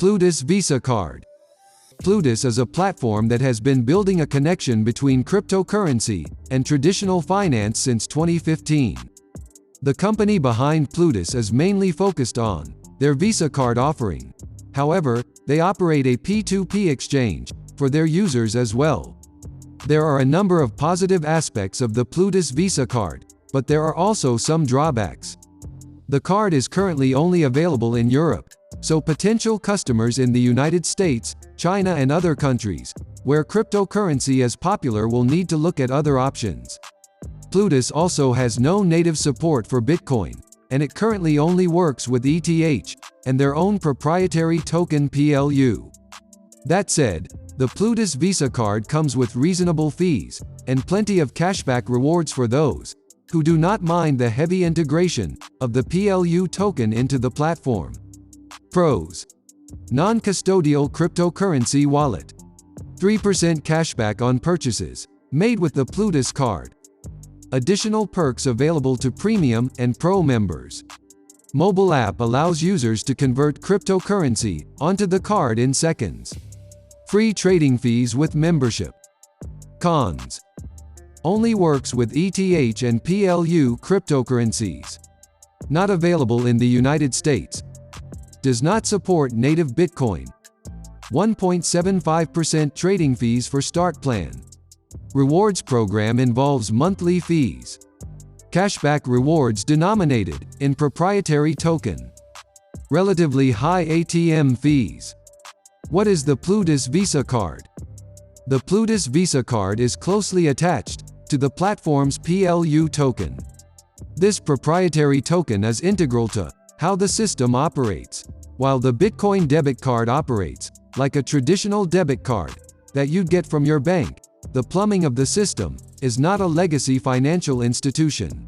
Plutus Visa Card. Plutus is a platform that has been building a connection between cryptocurrency and traditional finance since 2015. The company behind Plutus is mainly focused on their Visa Card offering. However, they operate a P2P exchange for their users as well. There are a number of positive aspects of the Plutus Visa Card, but there are also some drawbacks. The card is currently only available in Europe, so potential customers in the United States, China and other countries, where cryptocurrency is popular, will need to look at other options. Plutus also has no native support for Bitcoin, and it currently only works with ETH and their own proprietary token PLU. That said, the Plutus Visa Card comes with reasonable fees and plenty of cashback rewards for those who do not mind the heavy integration of the PLU token into the platform. Pros: non-custodial cryptocurrency wallet. 3% cashback on purchases made with the Plutus Card. Additional perks available to Premium and Pro members. Mobile app allows users to convert cryptocurrency onto the card in seconds. Free trading fees with membership. Cons: only works with ETH and PLU cryptocurrencies. Not available in the United States. Does not support native Bitcoin. 1.75% trading fees for start plan. Rewards program involves monthly fees. Cashback rewards denominated in proprietary token. Relatively high ATM fees. What is the Plutus Visa Card? The Plutus Visa Card is closely attached to the platform's PLU token. This proprietary token is integral to how the system operates. While the Bitcoin debit card operates like a traditional debit card that you'd get from your bank, the plumbing of the system is not a legacy financial institution.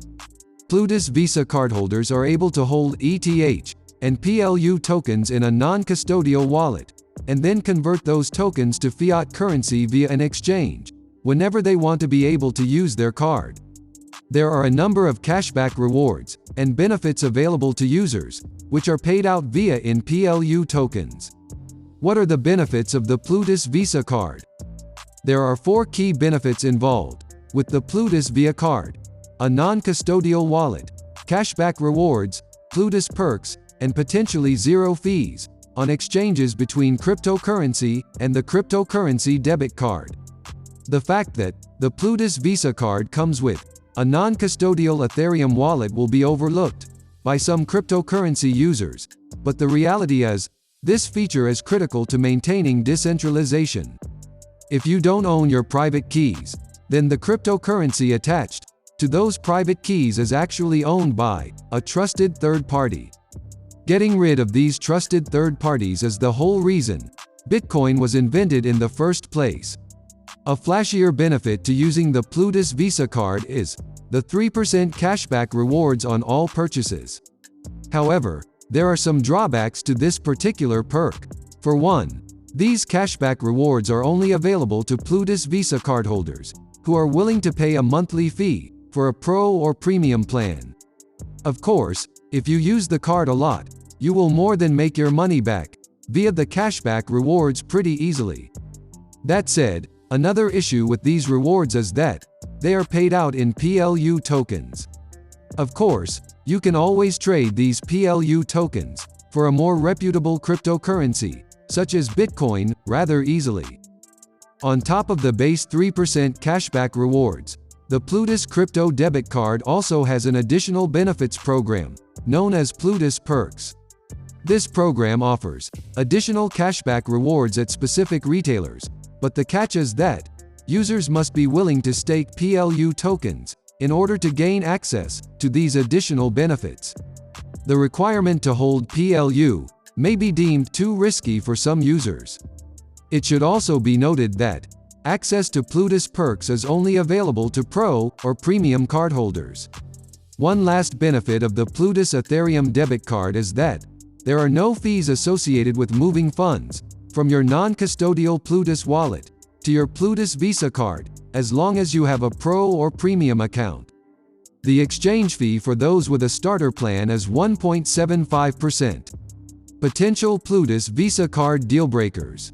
Plutus Visa cardholders are able to hold ETH and PLU tokens in a non-custodial wallet, and then convert those tokens to fiat currency via an exchange, whenever they want to be able to use their card. There are a number of cashback rewards and benefits available to users, which are paid out via in PLU tokens. What are the benefits of the Plutus Visa Card? There are 4 key benefits involved with the Plutus Visa Card: a non-custodial wallet, cashback rewards, Plutus perks, and potentially zero fees on exchanges between cryptocurrency and the cryptocurrency debit card. The fact that the Plutus Visa Card comes with a non-custodial Ethereum wallet will be overlooked by some cryptocurrency users, but the reality is, this feature is critical to maintaining decentralization. If you don't own your private keys, then the cryptocurrency attached to those private keys is actually owned by a trusted third party. Getting rid of these trusted third parties is the whole reason Bitcoin was invented in the first place. A flashier benefit to using the Plutus Visa Card is the 3% cashback rewards on all purchases. However, there are some drawbacks to this particular perk. For one, these cashback rewards are only available to Plutus Visa cardholders who are willing to pay a monthly fee for a Pro or Premium plan. Of course, if you use the card a lot, you will more than make your money back via the cashback rewards pretty easily. That said, another issue with these rewards is that they are paid out in PLU tokens. Of course, you can always trade these PLU tokens for a more reputable cryptocurrency, such as Bitcoin, rather easily. On top of the base 3% cashback rewards, the Plutus Crypto Debit Card also has an additional benefits program, known as Plutus Perks. This program offers additional cashback rewards at specific retailers, but the catch is that users must be willing to stake PLU tokens in order to gain access to these additional benefits. The requirement to hold PLU may be deemed too risky for some users. It should also be noted that access to Plutus Perks is only available to Pro or Premium cardholders. One last benefit of the Plutus Ethereum debit card is that there are no fees associated with moving funds from your non-custodial Plutus wallet to your Plutus Visa Card, as long as you have a Pro or Premium account. The exchange fee for those with a starter plan is 1.75%. Potential Plutus Visa Card dealbreakers.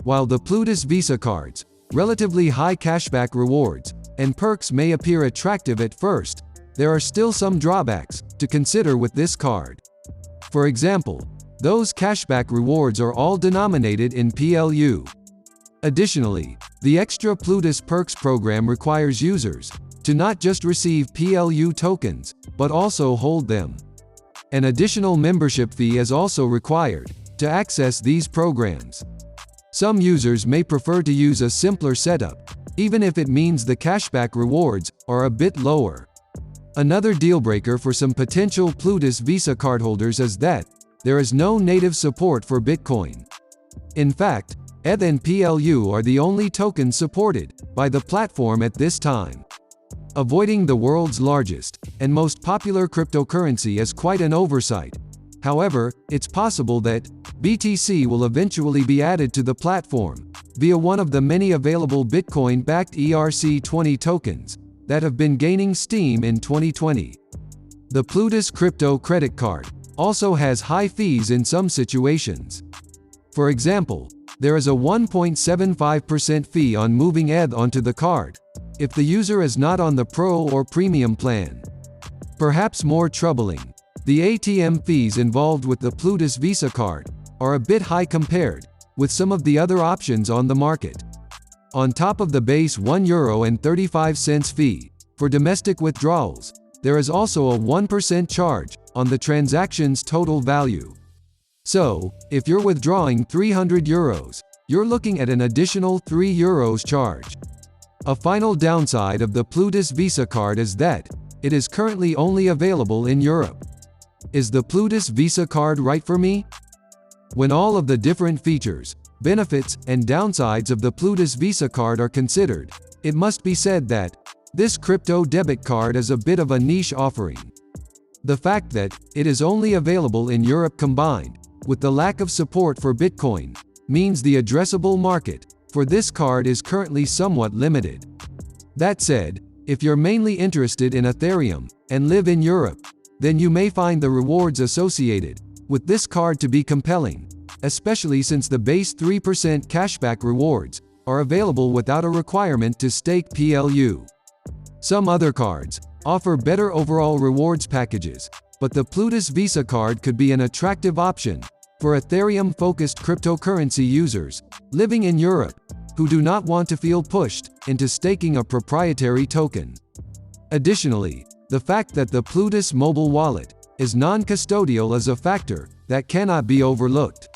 While the Plutus Visa Card's relatively high cashback rewards and perks may appear attractive at first, there are still some drawbacks to consider with this card. For example, those cashback rewards are all denominated in PLU. Additionally, the extra Plutus Perks program requires users to not just receive PLU tokens, but also hold them. An additional membership fee is also required to access these programs. Some users may prefer to use a simpler setup, even if it means the cashback rewards are a bit lower. Another dealbreaker for some potential Plutus Visa cardholders is that there is no native support for Bitcoin. In fact, ETH and PLU are the only tokens supported by the platform at this time. Avoiding the world's largest and most popular cryptocurrency is quite an oversight. However, it's possible that BTC will eventually be added to the platform via one of the many available Bitcoin-backed ERC-20 tokens that have been gaining steam in 2020. The Plutus Crypto Credit Card also has high fees in some situations. For example, there is a 1.75% fee on moving ETH onto the card if the user is not on the Pro or Premium plan. Perhaps more troubling, the ATM fees involved with the Plutus Visa card are a bit high compared with some of the other options on the market. On top of the base €1.35 fee for domestic withdrawals, there is also a 1% charge on the transaction's total value. So, if you're withdrawing €300, you're looking at an additional €3 charge. A final downside of the Plutus Visa card is that it is currently only available in Europe. Is the Plutus Visa card right for me? When all of the different features, benefits, and downsides of the Plutus Visa card are considered, it must be said that this crypto debit card is a bit of a niche offering. The fact that it is only available in Europe combined with the lack of support for Bitcoin means the addressable market for this card is currently somewhat limited. That said, if you're mainly interested in Ethereum and live in Europe, then you may find the rewards associated with this card to be compelling, especially since the base 3% cashback rewards are available without a requirement to stake PLU. Some other cards offer better overall rewards packages, but the Plutus Visa card could be an attractive option for Ethereum-focused cryptocurrency users living in Europe who do not want to feel pushed into staking a proprietary token. Additionally, the fact that the Plutus mobile wallet is non-custodial is a factor that cannot be overlooked.